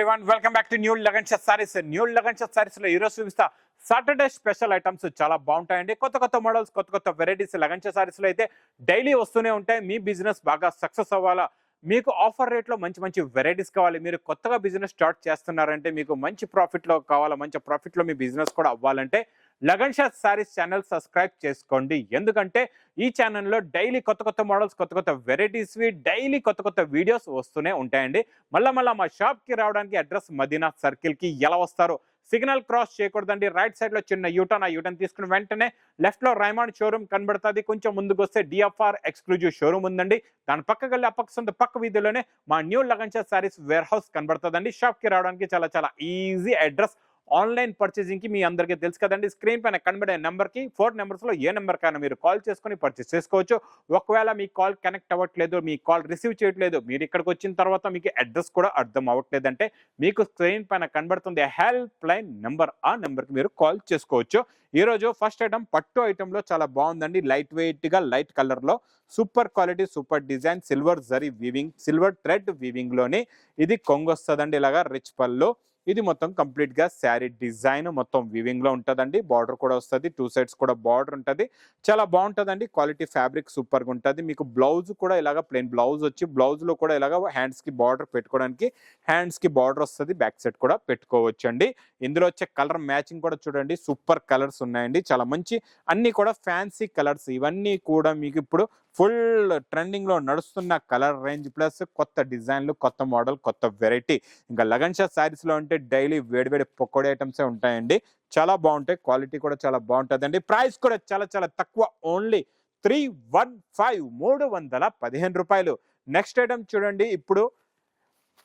everyone, welcome back to New Lagan Chat Sarees. New Lagan Chat Sarees లో ఈరోజు చూపిస్తా Saturday special items చాలా బాగుంటాయండి. కొత్త మోడల్స్, కొత్త వెరైటీస్ లగన్ చట్ సారీస్ లో అయితే డైలీ వస్తూనే ఉంటాయి. మీ బిజినెస్ బాగా సక్సెస్ అవ్వాలా, మీకు ఆఫర్ రేట్లో మంచి వెరైటీస్ కావాలి, మీరు కొత్తగా బిజినెస్ స్టార్ట్ చేస్తున్నారంటే, మీకు మంచి ప్రాఫిట్లో కావాలా, మంచి ప్రాఫిట్లో మీ బిజినెస్ కూడా అవ్వాలంటే లగన్ చట్ సారీస్ ఛానల్ సబ్స్క్రైబ్ చేసుకోండి. ఎందుకంటే ఈ ఛానల్లో డైలీ కొత్త మోడల్స్, కొత్త వెరైటీస్వి, డైలీ కొత్త వీడియోస్ వస్తూనే ఉంటాయండి. మళ్ళా మా షాప్కి రావడానికి అడ్రస్ మదీనా సర్కిల్కి ఎలా వస్తారో, సిగ్నల్ క్రాస్ చేయకూడదండి. రైట్ సైడ్ లో చిన్న యూటర్న్, ఆ యూటర్న్ తీసుకుని వెంటనే లెఫ్ట్ లో రైమాండ్ షోరూమ్ కనబడుతుంది. కొంచెం ముందుకు వస్తే డిఎఫ్ఆర్ ఎక్స్క్లూజివ్ షోరూమ్ ఉందండి. దాని పక్కకి వెళ్ళి పక్క వీధిలోనే మా న్యూ లగన్ చట్ సారీస్ వేర్ హౌస్ కనబడుతుందండి. షాప్ కి రావడానికి చాలా ఈజీ అడ్రస్. ఆన్లైన్ పర్చేసింగ్ కి మీ అందరికీ తెలుసు కదండి, స్క్రీన్ పైన కనబడే నెంబర్ కి 4 నెంబర్స్ లో ఏ నెంబర్ కైనా మీరు కాల్ చేసుకుని పర్చేస్ చేసుకోవచ్చు. ఒకవేళ మీ కాల్ కనెక్ట్ అవ్వట్లేదు, మీ కాల్ రిసీవ్ చేయట్లేదు, మీరు ఇక్కడికి వచ్చిన తర్వాత మీకు అడ్రస్ కూడా అర్థం అవ్వట్లేదంటే మీకు స్క్రీన్ పైన కనబడుతుంది హెల్ప్ లైన్ నెంబర్, ఆ నెంబర్ కి మీరు కాల్ చేసుకోవచ్చు. ఈ రోజు ఫస్ట్ ఐటమ్ పట్టు ఐటమ్ లో చాలా బాగుందండి. లైట్ వెయిట్ గా లైట్ కలర్ లో super quality, super design, silver zari weaving, silver thread weaving లోని ఇది కొంగు వస్తుందండి. ఇలాగా రిచ్ పళ్ళు. ఇది మొత్తం కంప్లీట్ గా శారీ డిజైన్ మొత్తం వీవింగ్ లో ఉంటదండి. బార్డర్ కూడా వస్తుంది, 2 సైడ్స్ కూడా బార్డర్ ఉంటది. చాలా బాగుంటదండి. క్వాలిటీ ఫ్యాబ్రిక్ సూపర్ గా ఉంటది. మీకు బ్లౌజ్ కూడా ఇలాగా ప్లెయిన్ బ్లౌజ్ వచ్చి, బ్లౌజ్ లో కూడా ఇలాగా హ్యాండ్స్ కి బార్డర్ పెట్టుకోవడానికి హ్యాండ్స్ కి బార్డర్ వస్తుంది. బ్యాక్ సైడ్ కూడా పెట్టుకోవచ్చు అండి. ఇందులో వచ్చే కలర్ మ్యాచింగ్ కూడా చూడండి, సూపర్ కలర్స్ ఉన్నాయండి. చాలా మంచి, అన్ని కూడా ఫ్యాన్సీ కలర్స్. ఇవన్నీ కూడా మీకు ఇప్పుడు ఫుల్ ట్రెండింగ్ లో నడుస్తున్న కలర్ రేంజ్, ప్లస్ కొత్త డిజైన్లు, కొత్త మోడల్, కొత్త వెరైటీ. ఇంకా లగన్ చట్ సారీస్ లో అంటే డైలీ వేడి పకోడీ ఐటమ్స్ ఉంటాయండి. చాలా బాగుంటాయి. క్వాలిటీ కూడా చాలా బాగుంటుందండి. ప్రైస్ కూడా చాలా తక్కువ, ఓన్లీ 315 315 రూపాయలు. నెక్స్ట్ ఐటమ్ చూడండి. ఇప్పుడు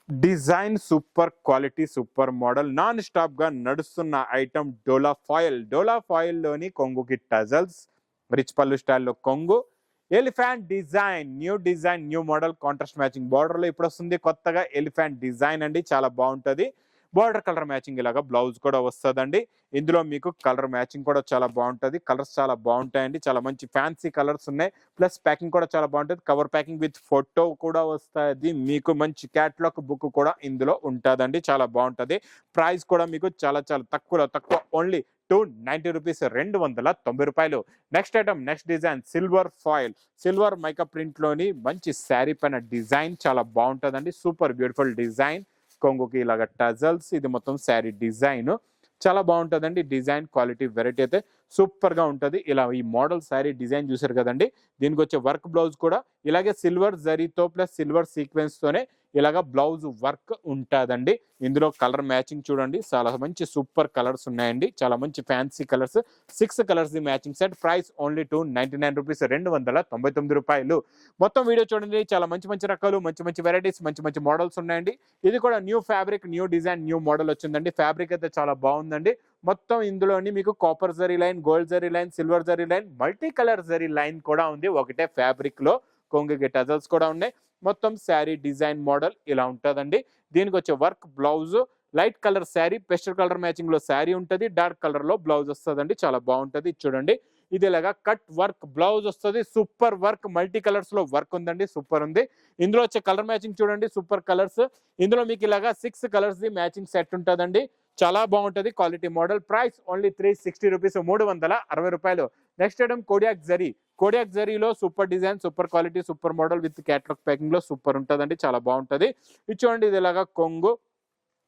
design super quality, super model, non stop గా నడుస్తున్న ఐటమ్ డోలా ఫాయిల్ లోని కొంగుకి టజల్స్, రిచ్ పళ్ళు స్టైల్లో కొంగు, elephant design, new model, contrast matching border లో ఇప్పుడు వస్తుంది కొత్తగా ఎలిఫెంట్ డిజైన్ అండి. చాలా బాగుంటది. బార్డర్ కలర్ మ్యాచింగ్ ఇలాగా బ్లౌజ్ కూడా వస్తుందండి. ఇందులో మీకు కలర్ మ్యాచింగ్ కూడా చాలా బాగుంటది. కలర్స్ చాలా బాగుంటాయండి. చాలా మంచి ఫ్యాన్సీ కలర్స్ ఉన్నాయి. ప్లస్ ప్యాకింగ్ కూడా చాలా బాగుంటది. కవర్ ప్యాకింగ్ విత్ ఫోటో కూడా వస్తుంది. మీకు మంచి క్యాటలాగ్ బుక్ కూడా ఇందులో ఉంటుందండి. చాలా బాగుంటది. ప్రైస్ కూడా మీకు చాలా తక్కువ, ఓన్లీ 290 రూపీస్, 290 రూపాయలు. Next item, next design, silver foil, silver మైకప్ ప్రింట్ లోని మంచి శారీ పైన డిజైన్ చాలా బాగుంటుందండి. సూపర్ బ్యూటిఫుల్ డిజైన్, కొంగుకి ఇలాగ టజల్స్, ఇది మొత్తం శారీ డిజైన్ చాలా బాగుంటుందండి. డిజైన్ క్వాలిటీ వెరైటీ అయితే సూపర్ గా ఉంటది. ఇలా ఈ మోడల్ శారీ డిజైన్ చూసారు కదండి, దీనికి వచ్చే వర్క్ బ్లౌజ్ కూడా ఇలాగే సిల్వర్ జరీతో ప్లస్ సిల్వర్ సీక్వెన్స్ తోనే ఇలాగ బ్లౌజ్ వర్క్ ఉంటుందండి. ఇందులో కలర్ మ్యాచింగ్ చూడండి, చాలా మంచి సూపర్ కలర్స్ ఉన్నాయండి. చాలా మంచి fancy colours, 6 colours the matching set. Price only 299 rupees, 299 రూపాయలు. మొత్తం వీడియో చూడండి. చాలా మంచి రకాలు, మంచి వెరైటీస్, మంచి మోడల్స్ ఉన్నాయండి. ఇది కూడా new fabric, new design, new model వచ్చిందండి. ఫ్యాబ్రిక్ అయితే చాలా బాగుందండి. మొత్తం ఇందులోని మీకు copper zari line, gold zari line, silver zari line, multi colour zari line కూడా ఉంది. ఒకటే ఫ్యాబ్రిక్ లో కొంగుకి టజల్స్ కూడా ఉన్నాయి. మొత్తం శారీ డిజైన్ మోడల్ ఇలా ఉంటుందండి. దీనికి వచ్చే work blouse, light colour sari, pastel colour matching లో శారీ ఉంటుంది. డార్క్ కలర్ లో బ్లౌజ్ వస్తుందండి. చాలా బాగుంటది. చూడండి, ఇది ఇలాగా కట్ వర్క్ బ్లౌజ్ వస్తుంది. సూపర్ వర్క్, మల్టీ కలర్స్ లో వర్క్ ఉందండి. సూపర్ ఉంది. ఇందులో వచ్చే కలర్ మ్యాచింగ్ చూడండి, సూపర్ కలర్స్. ఇందులో మీకు ఇలాగా 6 కలర్స్ ది మ్యాచింగ్ సెట్ ఉంటుందండి. చాలా బాగుంటది. Quality model. Price only 360 rupees, 360 రూపాయలు. నెక్స్ట్ ఐటమ్ కోడియాక్ జరీలో super design, super quality, super model with catalogue packing లో సూపర్ ఉంటుందండి. చాలా బాగుంటది. ఇది చూడండి, ఇది ఇలాగా కొంగు,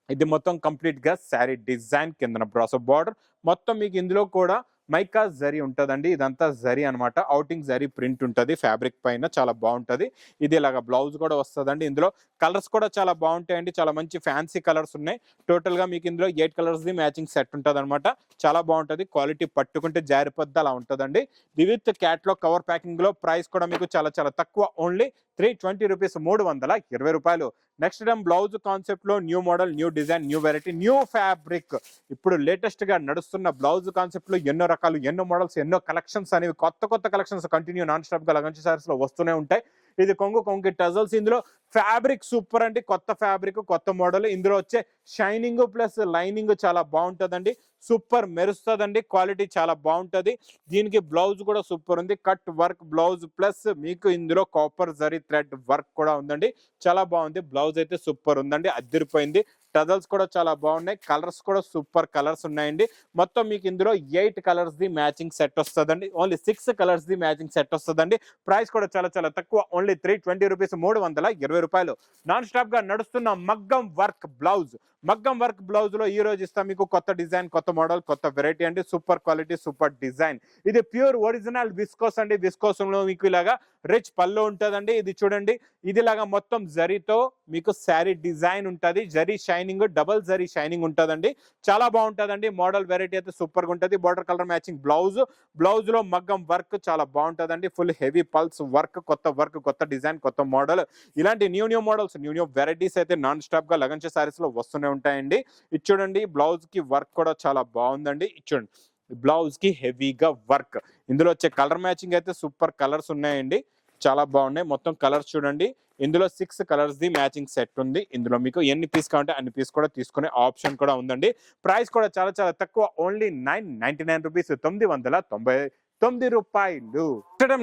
ఇది మొత్తం కంప్లీట్ గా శారీ డిజైన్, కింద బ్రాసో బార్డర్. మొత్తం మీకు ఇందులో కూడా మైకా జరీ ఉంటదండి. ఇదంతా జరీ అనమాట. అవుటింగ్ జరీ ప్రింట్ ఉంటది ఫ్యాబ్రిక్ పైన. చాలా బాగుంటది. ఇది ఇలాగా బ్లౌజ్ కూడా వస్తుందండి. ఇందులో కలర్స్ కూడా చాలా బాగుంటాయండి. చాలా మంచి ఫ్యాన్సీ కలర్స్ ఉన్నాయి. టోటల్ గా మీకు ఇందులో 8 కలర్స్ ది మ్యాచింగ్ సెట్ ఉంటది అనమాట. చాలా బాగుంటది. క్వాలిటీ పట్టుకుంటే జారిపోద్ది అలా ఉంటదండి. విత్ క్యాట్లాగ్ కవర్ ప్యాకింగ్ లో. ప్రైస్ కూడా మీకు చాలా తక్కువ, ఓన్లీ 320 రూపీస్, 320 రూపాయలు. నెక్స్ట్ టైం బ్లౌజ్ కాన్సెప్ట్ లో new model, new design, new variety, new fabric. ఇప్పుడు లేటెస్ట్ గా నడుస్తున్న బ్లౌజ్ కాన్సెప్ట్ లో ఎన్నో రకాలు, ఎన్నో మోడల్స్, ఎన్నో కలెక్షన్స్ అనేవి, కొత్త కలెక్షన్స్ కంటిన్యూ నాన్ స్టాప్ గా లగన్ చట్ సారీస్ లో వస్తూనే ఉంటాయి. ఇది కొంగుకి టజల్స్. ఇందులో ఫ్యాబ్రిక్ సూపర్ అండి, కొత్త ఫ్యాబ్రిక్, కొత్త మోడల్. ఇందులో వచ్చే షైనింగ్ ప్లస్ లైనింగ్ చాలా బాగుంటుందండి, సూపర్ మెరుస్తుందండి, క్వాలిటీ చాలా బాగుంటుంది. దీనికి బ్లౌజ్ కూడా సూపర్ ఉంది, కట్ వర్క్ బ్లౌజ్ ప్లస్ మీకు ఇందులో కాపర్ జరీ థ్రెడ్ వర్క్ కూడా ఉందండి. చాలా బాగుంది, బ్లౌజ్ అయితే సూపర్ ఉందండి, అదిరిపోయింది. టజల్స్ కూడా చాలా బాగున్నాయి, కలర్స్ కూడా సూపర్ కలర్స్ ఉన్నాయండి. మొత్తం మీకు ఇందులో 8 కలర్స్ ది మ్యాచింగ్ సెట్ వస్తుందండి, only 6 colours the matching set వస్తుందండి. ప్రైస్ కూడా చాలా చాలా తక్కువ, ఓన్లీ 320 రూపీస్, 320 రూపాయలు. నాన్ స్టాప్ గా నడుస్తున్న మగ్గం వర్క్ బ్లౌజ్. మగ్గం వర్క్ బ్లౌజ్ లో ఈ రోజు ఇస్తాం మీకు కొత్త డిజైన్, కొత్త మోడల్, కొత్త వెరైటీ అండి. Super quality, super design. ఇది ప్యూర్ ఒరిజినల్ విస్కోస్ అండి. విస్కోస్ లో మీకు ఇలాగా రిచ్ పళ్ళు ఉంటుందండి. ఇది చూడండి, ఇది లాగా మొత్తం జరీతో మీకు శారీ డిజైన్ ఉంటుంది, zari shining, double zari shining ఉంటుందండి. చాలా బాగుంటుందండి, మోడల్ వెరైటీ అయితే సూపర్ గా ఉంటుంది. Border colour matching blouse, blouse లో మగ్గం వర్క్ చాలా బాగుంటుందండి. ఫుల్ హెవీ పల్స్ వర్క్, కొత్త డిజైన్, కొత్త మోడల్. ఇలాంటి న్యూ మోడల్స్, న్యూ వెరైటీస్ అయితే నాన్ స్టాప్ గా లగన్ సారీస్ లో వస్తూనే ఉంటాయండి. ఇది చూడండి, బ్లౌజ్ కి వర్క్ కూడా చాలా బాగుందండి. ఇది చూడండి, బ్లౌజ్ కి హెవీగా వర్క్. ఇందులో వచ్చే కలర్ మ్యాచింగ్ అయితే సూపర్ కలర్స్ ఉన్నాయండి, చాలా బాగున్నాయి. మొత్తం కలర్స్ చూడండి, ఇందులో 6 కలర్స్ ది మ్యాచింగ్ సెట్ ఉంది. ఇందులో మీకు ఎన్ని పీస్ కావాలంటే అన్ని పీస్ కూడా తీసుకునే ఆప్షన్ కూడా ఉందండి. ప్రైస్ కూడా చాలా చాలా తక్కువ, ఓన్లీ 999 రూపీస్, 999 రూపాయలు.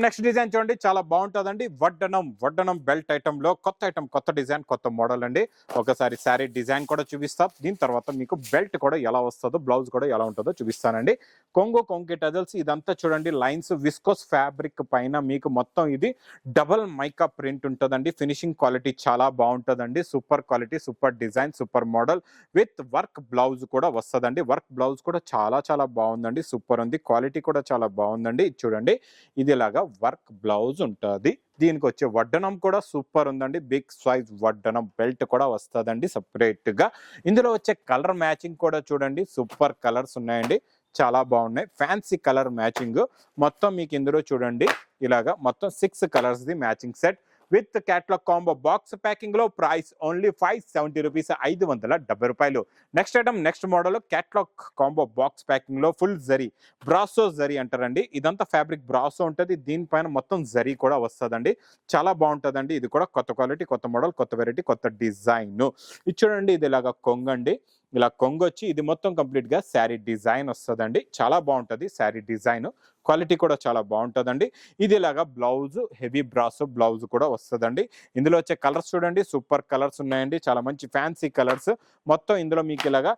నెక్స్ట్ డిజైన్ చూడండి, చాలా బాగుంటుందండి. వడ్డనం బెల్ట్ ఐటమ్ లో కొత్త ఐటమ్, కొత్త డిజైన్, కొత్త మోడల్ అండి. ఒకసారి శారీ డిజైన్ కూడా చూపిస్తా, దీని తర్వాత మీకు బెల్ట్ కూడా ఎలా వస్తుందో, బ్లౌజ్ కూడా ఎలా ఉంటుందో చూపిస్తానండి. కొంగు టజల్స్, ఇదంతా చూడండి లైన్స్, విస్కోస్ ఫ్యాబ్రిక్ పైన మీకు మొత్తం ఇది డబల్ మైకా ప్రింట్ ఉంటుందండి. ఫినిషింగ్ క్వాలిటీ చాలా బాగుంటుందండి, super quality, super design, super model with work blouse కూడా వస్తుందండి. వర్క్ బ్లౌజ్ కూడా చాలా చాలా బాగుందండి, సూపర్ ఉంది, క్వాలిటీ కూడా చాలా బాగుందండి. చూడండి, ఇది ఇలాగా వర్క్ బ్లౌజ్ ఉంటుంది. దీనికి వచ్చే వడ్డనం కూడా సూపర్ ఉందండి, బిగ్ సైజ్ వడ్డనం బెల్ట్ కూడా వస్తుందండి సపరేట్ గా. ఇందులో వచ్చే కలర్ మ్యాచింగ్ కూడా చూడండి, సూపర్ కలర్స్ ఉన్నాయండి, చాలా బాగున్నాయి. ఫ్యాన్సీ కలర్ మ్యాచింగ్ మొత్తం మీకు ఇందులో చూడండి, ఇలాగా మొత్తం 6 colours the matching set with catalogue combo box packing లో. ప్రైస్ ఓన్లీ 570 రూపీస్, 570 రూపాయలు. Next item, next model, catalogue combo box packing లో ఫుల్ జరీ, బ్రాసో జరీ అంటారండి. ఇదంతా ఫ్యాబ్రిక్ బ్రాసో ఉంటుంది, దీనిపైన మొత్తం జరీ కూడా వస్తుందండి, చాలా బాగుంటుందండి. ఇది కూడా కొత్త క్వాలిటీ, కొత్త మోడల్, కొత్త వెరైటీ, కొత్త డిజైన్. ఇది చూడండి, ఇది ఇలాగా కొంగండి, ఇలా కొంగు వచ్చి ఇది మొత్తం కంప్లీట్ గా శారీ డిజైన్ వస్తుందండి, చాలా బాగుంటుంది శారీ డిజైన్, క్వాలిటీ కూడా చాలా బాగుంటుందండి. ఇది ఇలాగా బ్లౌజ్, హెవీ బ్రాసో బ్లౌజ్ కూడా వస్తుందండి. ఇందులో వచ్చే కలర్స్ చూడండి, సూపర్ కలర్స్ ఉన్నాయండి, చాలా మంచి ఫ్యాన్సీ కలర్స్. మొత్తం ఇందులో మీకు ఇలాగా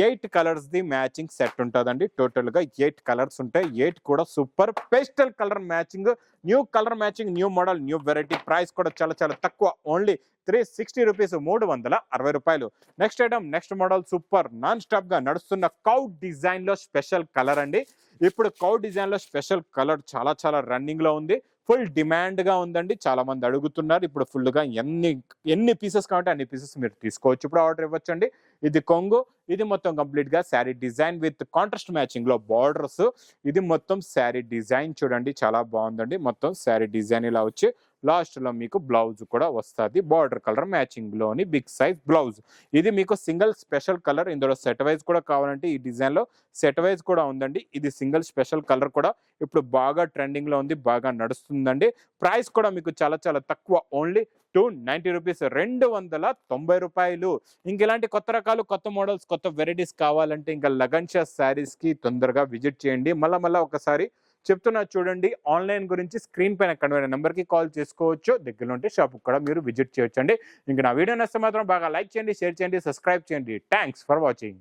8 కలర్స్ ది మ్యాచింగ్ సెట్ ఉంటుందండి. టోటల్ గా 8 కలర్స్ ఉంటాయి, 8 కూడా super pastel colour matching, new colour matching, new model, new variety. Price కూడా చాలా చాలా తక్కువ, ఓన్లీ 360 రూపీస్, 360 రూపాయలు. Next item, next model, super non stop గా నడుస్తున్న కౌ డిజైన్ లో స్పెషల్ కలర్ అండి. ఇప్పుడు కౌ డిజైన్ లో స్పెషల్ కలర్ చాలా చాలా రన్నింగ్ లో ఉంది, ఫుల్ డిమాండ్ గా ఉందండి, చాలా మంది అడుగుతున్నారు. ఇప్పుడు ఫుల్ గా ఎన్ని పీసెస్ కావాలంటే అన్ని పీసెస్ మీరు తీసుకోవచ్చు, ఇప్పుడు ఆర్డర్ ఇవ్వచ్చండి. ఇది కొంగు, ఇది మొత్తం కంప్లీట్ గా sari design with contrast matching లో బార్డర్స్. ఇది మొత్తం శారీ డిజైన్ చూడండి, చాలా బాగుందండి. మొత్తం శారీ డిజైన్ ఇలా వచ్చి లాస్ట్ లో మీకు బ్లౌజ్ కూడా వస్తుంది, బార్డర్ కలర్ మ్యాచింగ్ లోని బిగ్ సైజ్ బ్లౌజ్. ఇది మీకు సింగిల్ స్పెషల్ కలర్, ఇందులో సెట్ వైజ్ కూడా కావాలంటే ఈ డిజైన్ లో సెట్ వైజ్ కూడా ఉందండి. ఇది సింగిల్ స్పెషల్ కలర్ కూడా ఇప్పుడు బాగా ట్రెండింగ్ లో ఉంది, బాగా నడుస్తుందండి. ప్రైస్ కూడా మీకు చాలా చాలా తక్కువ, ఓన్లీ 290 రూపీస్, 290 రూపాయలు. ఇంకెలాంటి కొత్త రకాలు, కొత్త మోడల్స్, కొత్త వెరైటీస్ కావాలంటే ఇంకా లగన్ షా శారీస్ కి తొందరగా విజిట్ చేయండి. మళ్ళా ఒకసారి చెప్తున్నా చూడండి, ఆన్లైన్ గురించి స్క్రీన్ పైన కనబడే నెంబర్ కి కాల్ చేసుకోవచ్చు, దగ్గరలో ఉంటే షాప్ కూడా మీరు విజిట్ చేయొచ్చండి. ఇంకా నా వీడియో నచ్చితే మాత్రం బాగా లైక్ చేయండి, షేర్ చేయండి, సబ్స్క్రైబ్ చేయండి. Thanks for watching.